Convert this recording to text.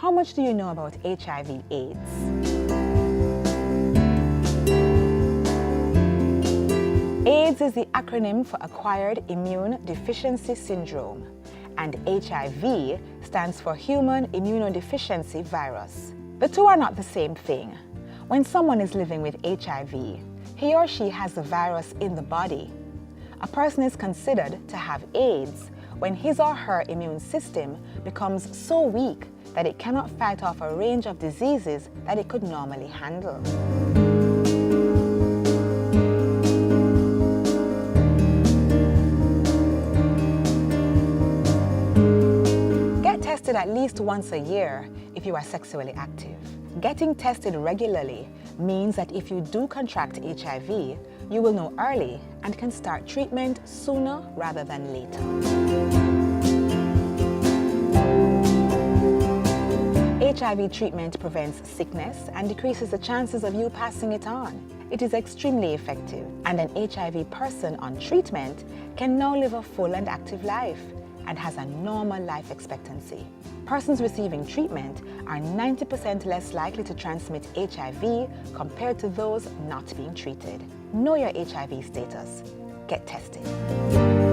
How much do you know about HIV/AIDS? AIDS is the acronym for Acquired Immune Deficiency Syndrome, and HIV stands for Human Immunodeficiency Virus. The two are not the same thing. When someone is living with HIV, he or she has the virus in the body. A person is considered to have AIDS when his or her immune system becomes so weak that it cannot fight off a range of diseases that it could normally handle. Get tested at least once a year if you are sexually active. Getting tested regularly means that if you do contract HIV, you will know early and can start treatment sooner rather than later. HIV treatment prevents sickness and decreases the chances of you passing it on. It is extremely effective, and an HIV person on treatment can now live a full and active life and has a normal life expectancy. Persons receiving treatment are 90% less likely to transmit HIV compared to those not being treated. Know your HIV status. Get tested.